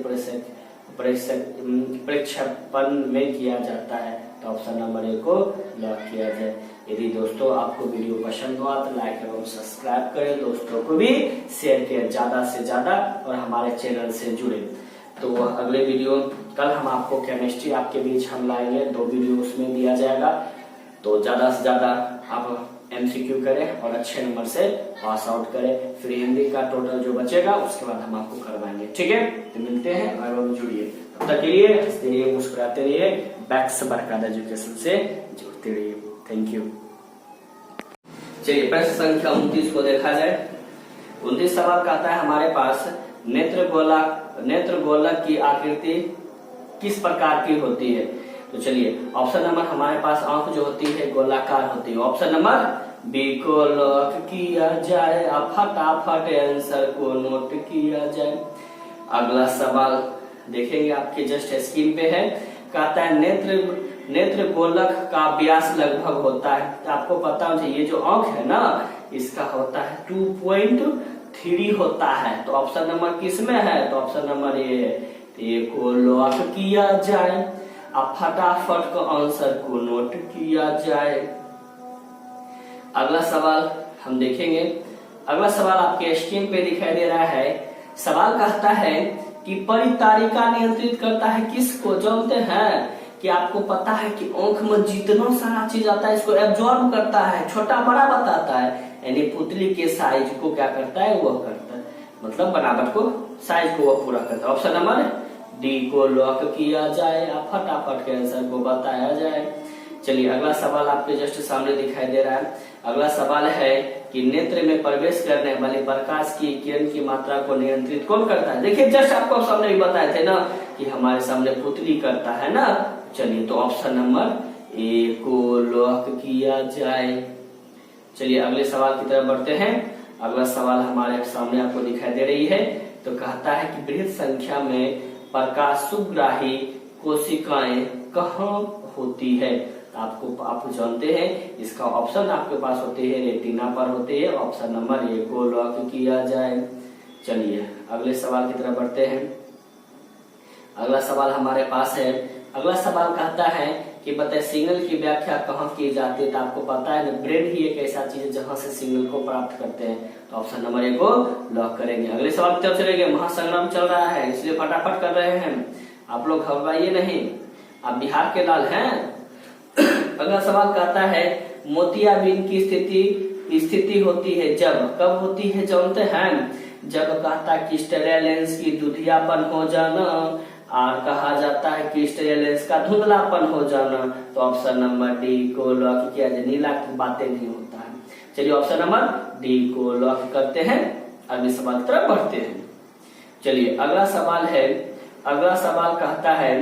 प्रेक्षेपण में किया जाता है। तो ऑप्शन नंबर ए को लॉक किया जाए। यदि दोस्तों आपको वीडियो पसंद हुआ तो लाइक एवं सब्सक्राइब करें, दोस्तों को भी शेयर करें ज्यादा से ज्यादा और हमारे चैनल से जुड़े। तो अगले वीडियो कल हम आपको केमिस्ट्री आपके बीच हम लाएंगे, 2 वीडियो उसमें दिया जाएगा। तो ज्यादा से ज्यादा आप एमसीक्यू करें और अच्छे नंबर से पास आउट करें। फिर हिंदी का टोटल जो बचेगा उसके बाद हम आपको करवाएंगे, ठीक है? तो मिलते हैं और जुड़िए। तब तक के लिए हंसते रहिए, मुस्कुराते रहिए, बैक्स बरकात एजुकेशन से जुड़ते रहिए। Thank you. चलिए प्रश्न संख्या 29 को देखा जाए। 29 सवाल कहता है हमारे पास नेत्र गोलक की आकृति किस प्रकार की होती है? तो चलिए ऑप्शन नंबर हमारे पास आंख जो होती है गोलाकार होती है। ऑप्शन नंबर बी को लॉक किया जाए। अब फटाफट आंसर को नोट किया जाए। अगला सवाल देखेंगे आपके जस्ट स्क्रीन पे है। कहता है नेत्र गोलक का व्यास लगभग होता है। तो आपको पता है ये जो आंख है ना, इसका होता है 2.3 होता है। तो ऑप्शन नंबर किसमें है? तो ऑप्शन नंबर ए है। तो ए को लॉक किया जाए। अब फटाफट को आंसर को नोट किया जाए। अगला सवाल हम देखेंगे। अगला सवाल आपके स्क्रीन पे दिखाई दे रहा है। सवाल कहता है कि परितारिका नियंत्रित करता है किसको? जानते हैं कि आपको पता है कि आंख में जितना सारा चीज आता है इसको एब्जॉर्ब करता है, छोटा बड़ा बताता है, यानी पुतली के साइज को क्या करता है? वह करता है, मतलब बनावट को, साइज को वह पूरा करता है। ऑप्शन नंबर डी को लॉक किया जाए। आप फटाफट के आंसर को बताया जाए। चलिए अगला सवाल आपके जस्ट सामने दिखाई दे रहा है। अगला सवाल है कि नेत्र में प्रवेश करने वाली प्रकाश की किरण की मात्रा को नियंत्रित कौन करता है? देखिए जस्ट आपको सामने भी बताए थे ना कि हमारे सामने पुतली करता है ना। चलिए तो ऑप्शन नंबर ए को लॉक किया जाए। चलिए अगले सवाल की तरफ बढ़ते हैं। अगला सवाल हमारे सामने आपको दिखाई दे रही है। तो कहता है कि बृहद संख्या में प्रकाश सुग्राही कोशिकाएं कहाँ होती है? आप जानते हैं इसका ऑप्शन आपके पास होते हैं रेटिना पर होते हैं। ऑप्शन नंबर ए को लॉक किया जाए। चलिए अगले सवाल की तरफ बढ़ते हैं। अगला सवाल हमारे पास है। अगला सवाल कहता है कि बताए सिग्नल की व्याख्या कहाँ की जाती है? तो आपको पता है ना ब्रेन ही एक ऐसा चीज है जहां से सिग्नल को प्राप्त करते हैं। तो ऑप्शन नंबर ए को लॉक करेंगे। अगले सवाल की तरफ चलेंगे। महासंग्राम चल रहा है इसलिए फटाफट कर रहे हैं, आप लोग घबराइए नहीं, आप बिहार के लाल हैं। अगला सवाल कहता है मोतियाबिंद की स्थिति होती है जब, कब होती है जानते हैं? जब कहता है कि स्टेरिक लेंस की दुधियापन हो जाना, और कहा जाता है कि स्टेरिक लेंस का धुंधलापन हो जाना। तो ऑप्शन नंबर डी को लॉक किया जाए। नीला की बातें नहीं होता है। चलिए ऑप्शन नंबर डी को लॉक करते हैं। अगले सवाल की तरफ बढ़ते हैं। चलिए अगला सवाल है। अगला सवाल कहता है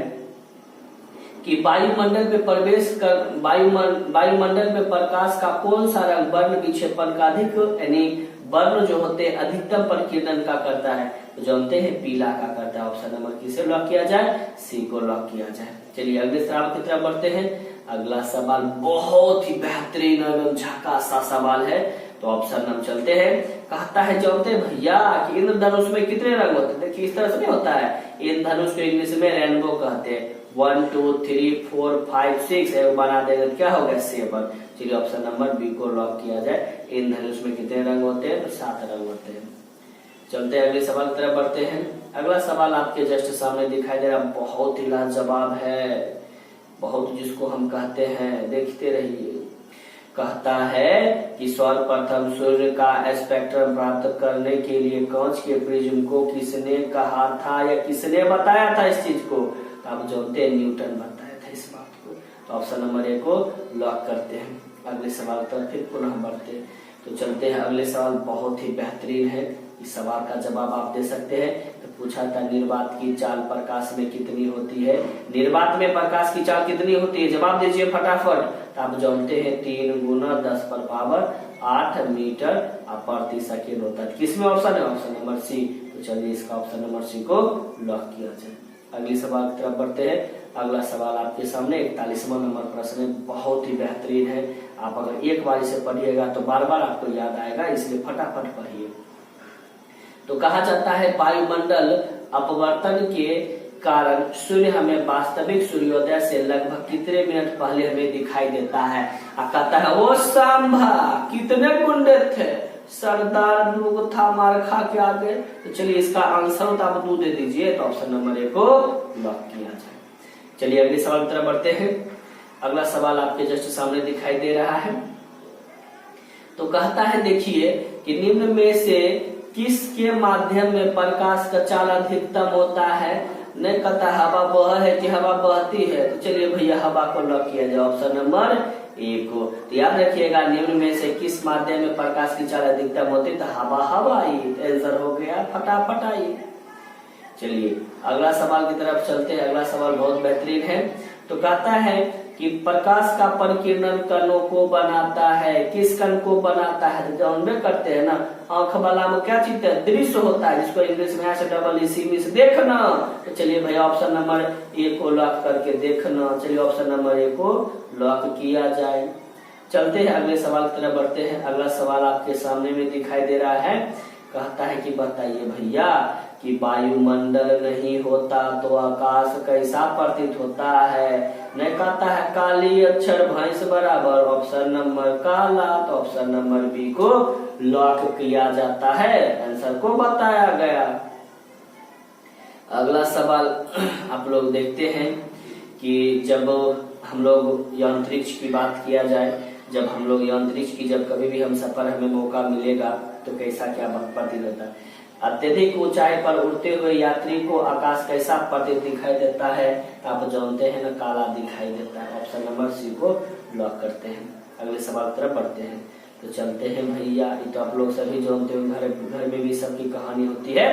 कि वायुमंडल में प्रवेश कर वायुमंडल में प्रकाश का कौन सा रंग वर्ण विक्षेपण का अधिक, यानी वर्ण जो होते हैं अधिकतम परिकीर्णन का करता है? तो जानते हैं पीला का करता है। ऑप्शन नंबर किसे लॉक किया जाए? सी को लॉक किया जाए। चलिए अगले सवाल की तरफ बढ़ते हैं। अगला सवाल बहुत ही बेहतरीन और झकास सा सवाल है। तो ऑप्शन नंबर चलते हैं। कहता है जानते हैं भैया कि इंद्रधनुष में कितने रंग होते हैं? देखिए इस तरह से नहीं होता है। इंद्रधनुष को इंग्लिश में रेनबो कहते हैं। 1 2 3 4 5 6 बना देगा क्या हो गया? 7। चलिए ऑप्शन नंबर बी को लॉक किया जाए। इंद्रधनुष में कितने रंग होते हैं? तो 7 रंग होते हैं। चलते हैं अगले सवाल की तरफ बढ़ते हैं। अगला सवाल आपके जस्ट सामने दिखाई दे रहा, बहुत ही लाजवाब है, बहुत जिसको हम कहते हैं, देखते रहिए। कहता है कि सर्वप्रथम सूर्य का स्पेक्ट्रम प्राप्त करने के लिए कांच के प्रिज्म को किसने कहा था या किसने बताया था इस चीज को? तो आप जानते हैं न्यूटन बताया था इस बात को। तो ऑप्शन नंबर ए को लॉक करते हैं। अगले सवाल पर फिर पुनः बढ़ते हैं। तो चलते हैं अगले सवाल, बहुत ही बेहतरीन है। इस सवाल का जवाब आप दे सकते हैं। तो पूछा था निर्वात की चाल प्रकाश में कितनी होती है? निर्वात में प्रकाश की चाल कितनी होती है? जवाब दीजिए फटाफट। तो आप जानते हैं 3 × 10⁸ मीटर प्रति सेकेंड होता है। किसमें ऑप्शन है? Option number C. तो चलिए इसका ऑप्शन नंबर सी को लॉक किया जाए। अगली सवाल की तरफ बढ़ते हैं। अगला सवाल आपके सामने 41वां नंबर प्रश्न है, बहुत ही बेहतरीन है। आप अगर एक बार इसे पढ़िएगा तो बार बार आपको याद आएगा, इसलिए फटाफट पढ़िए। तो कहा जाता है वायुमंडल अपवर्तन के कारण सूर्य हमें वास्तविक सूर्योदय से लगभग कितने मिनट पहले हमें दिखाई देता है? कहता है ओ सांभा कितने गुंडे थे, सरदार लोग था मार खा के आगे। तो चलिए इसका आंसर तो आप 2 दे दीजिए। तो ऑप्शन नंबर ए को लॉक किया जाए। चलिए अगले सवाल की तरफ बढ़ते हैं। अगला सवाल आपके जस्ट सामने दिखाई दे रहा है। तो कहता है देखिए कि निम्न में से किसके माध्यम में प्रकाश का चाल अधिकतम होता है? नहीं कहता हवा बह है कि हवा बहती है? तो चलिए भैया हवा को लॉक किया जाए। ऑप्शन नंबर ए को। तो याद रखिएगा निम्न में से किस माध्यम में प्रकाश की चाल अधिकतम होती है? तो हवा ही आंसर हो गया, फटाफट आइए। चलिए अगला सवाल की तरफ चलते हैं। अगला सवाल बहुत बेहतरीन है। तो कहता है कि प्रकाश का परिकीर्णन कणों को बनाता है, किस कण को बनाता है? तो जानबे करते हैं ना, आंख वाला में क्या चीज है? दृश्य होता है, जिसको इंग्लिश में से देखना। तो चलिए भैया ऑप्शन नंबर ए को लॉक करके देखना। चलिए ऑप्शन नंबर ए को लॉक किया जाए। चलते हैं अगले सवाल की तरफ बढ़ते हैं। अगला सवाल आपके सामने में दिखाई दे रहा है। कहता है कि बताइए भैया कि वायुमंडल नहीं होता तो आकाश कैसा प्रतीत होता है। नहीं कहता है काली अक्षर भैंस बराबर ऑप्शन नंबर काला, तो ऑप्शन नंबर बी को लॉक किया जाता है, आंसर को बताया गया। अगला सवाल आप लोग देखते हैं कि जब हम लोग अंतरिक्ष की बात किया जाए, जब हम लोग अंतरिक्ष की जब कभी भी हम सफर हमें मौका मिलेगा तो कैसा क्या प्रतीत होता है। अत्यधिक ऊंचाई पर उड़ते हुए यात्री को आकाश कैसा प्रतीत दिखाई देता है, तो आप जानते हैं ना काला दिखाई देता है, ऑप्शन नंबर सी को लॉक करते हैं। अगले सवाल की तरफ बढ़ते हैं। तो चलते हैं भैया, ये तो आप लोग सभी जानते हो, घर में भी सबकी कहानी होती है।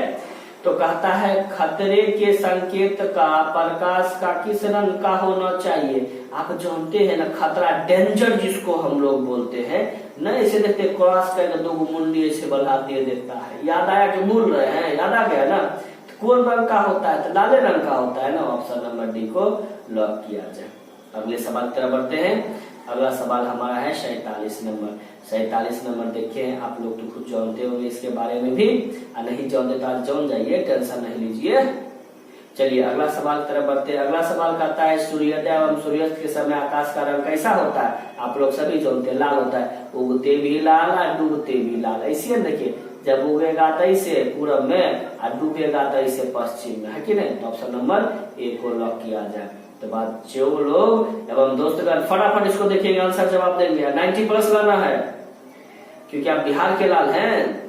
तो कहता है खतरे के संकेत का प्रकाश का किस रंग का होना चाहिए। आप जानते हैं ना खतरा, डेंजर जिसको हम लोग बोलते हैं न, इसे देखते क्रॉस करके दो मुंडी ऐसे बढ़ा दे देता है। याद आया कि भूल रहे हैं, याद आ गया ना। तो कौन रंग का होता है, तो लाले रंग का होता है ना, ऑप्शन नंबर डी को लॉक किया जाए। अगले सवाल की तरफ बढ़ते हैं। अगला सवाल हमारा है 47 नंबर। 47 नंबर देखिए, आप लोग तो खुद जानते होंगे इसके बारे में भी, नहीं जानते तो आज जान जाइए, टेंशन नहीं लीजिए। चलिए अगला सवाल की तरफ बढ़ते हैं। अगला सवाल कहता है सूर्योदय एवं सूर्यास्त के समय आकाश का रंग कैसा होता है। आप लोग सभी जानते हैं लाल होता है, उगते भी लाल और डूबते भी लाल। ऐसे देखिए, जब उगेगा तो ऐसे पूरब में और डूबेगा तो ऐसे पश्चिम में, है कि नहीं। तो ऑप्शन नंबर ए को लॉक किया जाए। तो बच्चों लोग एवं दोस्तगण फटाफट इसको देखिएगा, आंसर जवाब देंगे। 90 प्लस लाना है क्योंकि आप बिहार के लाल हैं।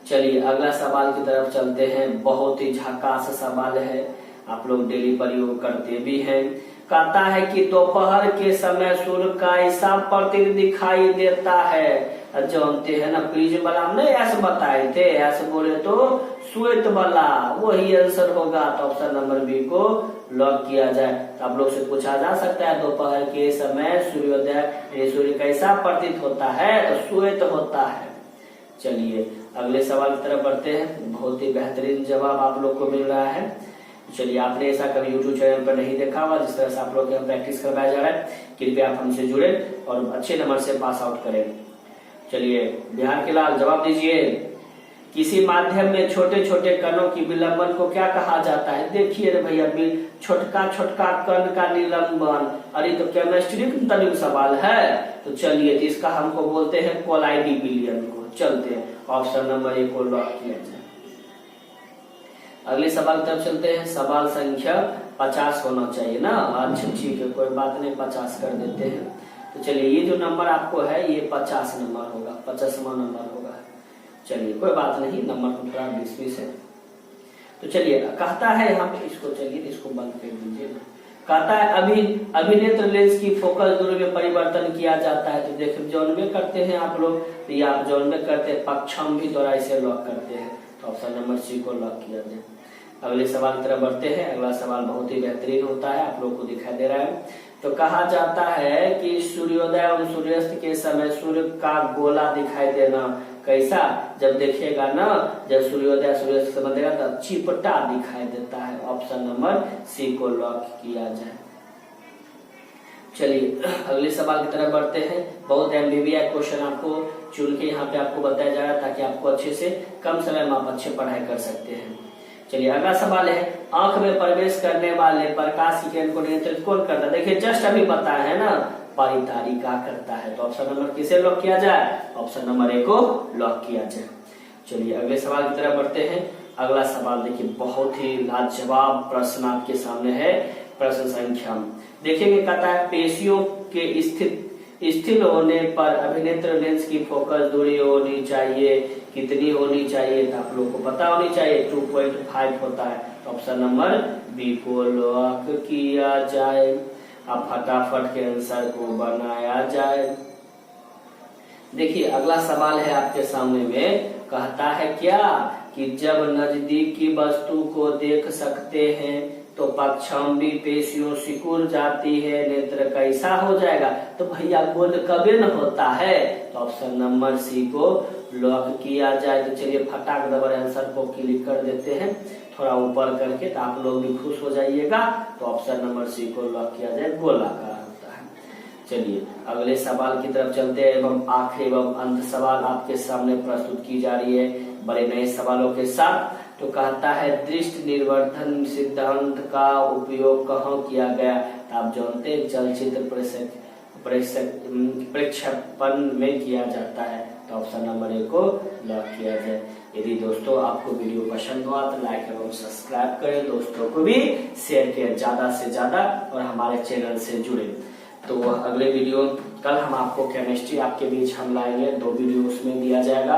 चलिए अगला सवाल की तरफ चलते हैं। बहुत ही झकास सवाल है, आप लोग डेली प्रयोग करते भी हैं। कहता है कि दोपहर के समय सूर्य का ऐसा प्रतीक दिखाई देता है। जानते हैं ना प्रिज्म वाला, हमने ऐसे बताए थे, ऐसे बोले तो श्वेत वाला, वही आंसर होगा। तो ऑप्शन नंबर बी को लॉक किया जाए। तो आप लोग से पूछा जा सकता है दोपहर के समय सूर्योदय सूर्य कैसा प्रतीत होता है, तो श्वेत होता है। चलिए अगले सवाल की तरफ बढ़ते हैं। बहुत ही बेहतरीन जवाब आप लोग को मिल रहा है। चलिए आपने ऐसा कभी YouTube चैनल पर नहीं देखा हुआ जिस तरह से आप लोग प्रैक्टिस करवाया जा रहा है, कृपया आप हमसे जुड़े और अच्छे नंबर से पास आउट करें। चलिए बिहार के लाल जवाब दीजिए। किसी माध्यम में छोटे छोटे कणों की विलंबन को क्या कहा जाता है। देखिए रे भैया, छोटका छोटका कण का निलंबन, अरे तो केमिस्ट्री का तनिक सवाल है। तो चलिए इसका हमको बोलते हैं कोलाइडी बिलियन को। चलते हैं, ऑप्शन नंबर ए को लॉक किया जाए। अगले सवाल तरफ चलते हैं। सवाल संख्या 50 होना चाहिए ना। अच्छा ठीक है, कोई बात नहीं, 50 कर देते हैं। तो चलिए ये जो नंबर आपको है ये 50 नंबर होगा, 50वां नंबर होगा। चलिए कोई बात नहीं, नंबर को थोड़ा 20 है। तो चलिए कहता है यहाँ पे, इसको चलिए इसको बंद कर दीजिए। कहता है अभिनेत्र लेंस की फोकल दूरी में परिवर्तन किया जाता है। तो देखिए जौनबे करते हैं आप लोग, तो ये आप जौनबे करते हैं, पक्षम भी द्वारा इसे लॉक करते हैं। तो ऑप्शन नंबर सी को लॉक किया जाए। अगले सवाल की तरफ बढ़ते हैं। अगला सवाल बहुत ही बेहतरीन होता है, आप लोग को दिखाई दे रहा है। तो कहा जाता है कि सूर्योदय और सूर्यास्त के समय सूर्य का गोला दिखाई देना कैसा, जब देखिएगा ना, जब सूर्योदय सूर्यास्त से बनेगा तो चिपटा दिखाई देता है। ऑप्शन नंबर सी को लॉक किया जाए। चलिए अगले सवाल की तरफ बढ़ते हैं। बहुत एमबीबीएस क्वेश्चन आपको चुन के यहाँ पे आपको बताया जा रहा है ताकि आपको अच्छे से कम समय में आप अच्छे पढ़ाई कर सकते हैं। चलिए अगला सवाल है, आंख में प्रवेश करने वाले प्रकाश की किरण को नियंत्रित कौन करता है। देखिए जस्ट अभी बताया है ना, परितारिका करता है। तो ऑप्शन नंबर किसे लॉक किया जाए, ऑप्शन नंबर ए को लॉक किया जाए। चलिए अगले सवाल की तरफ बढ़ते हैं। अगला सवाल देखिए बहुत ही लाजवाब प्रश्न आपके सामने है। प्रश्न संख्या देखेंगे, कहता है पेशियों के स्थिर होने पर अभिनेत्र लेंस की फोकस दूरी होनी चाहिए, कितनी होनी चाहिए, तो आप लोग को पता होनी चाहिए 2.5 होता है। तो ऑप्शन नंबर बी को लॉक किया जाए। अब फटाफट के आंसर को बनाया जाए। देखिए अगला सवाल है आपके सामने में, कहता है क्या कि जब नजदीकी वस्तु को देख सकते हैं तो पक्षांबी पेशियों सिकुड़ जाती है, नेत्र कैसा हो जाएगा। तो भैया गोल कबे न होता है। तो ऑप्शन नंबर सी को लॉक किया जाए। तो चलिए फटाक दबर आंसर को क्लिक कर देते हैं थोड़ा ऊपर करके, तो आप लोग भी खुश हो जाइएगा। तो ऑप्शन नंबर सी को लॉक किया जाए, गोलाकार होता है। चलिए अगले सवाल की तरफ चलते हैं एवं आखिरी एवं अंत सवाल आपके सामने प्रस्तुत की जा रही है बड़े नए सवालों के साथ। तो कहता है दृष्टि निर्वर्धन सिद्धांत का उपयोग कहाँ किया गया? तो आप जानते हैं चलचित्र प्रेक्षेपण में किया जाता है। तो ऑप्शन नंबर 1 को लॉक किया जाए। यदि दोस्तों आपको वीडियो पसंद हुआ तो लाइक एवं सब्सक्राइब करें, दोस्तों को भी शेयर करें ज्यादा से ज्यादा और हमारे चैनल से जुड़े। तो अगले वीडियो कल हम आपको केमिस्ट्री आपके बीच हम लाएंगे, 2 वीडियो उसमें दिया जाएगा।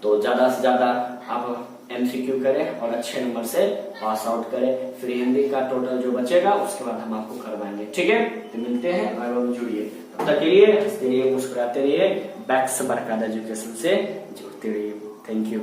तो ज्यादा से ज्यादा आप MCQ करें और अच्छे नंबर से पास आउट करें। फिर हिंदी का टोटल जो बचेगा उसके बाद हम आपको करवाएंगे, ठीक है? तो मिलते हैं और जुड़िए। तब तक के लिए हंसते रहिए, मुस्कुराते रहिए, बैक्स बरकात एजुकेशन से जुड़ते रहिए। Thank you.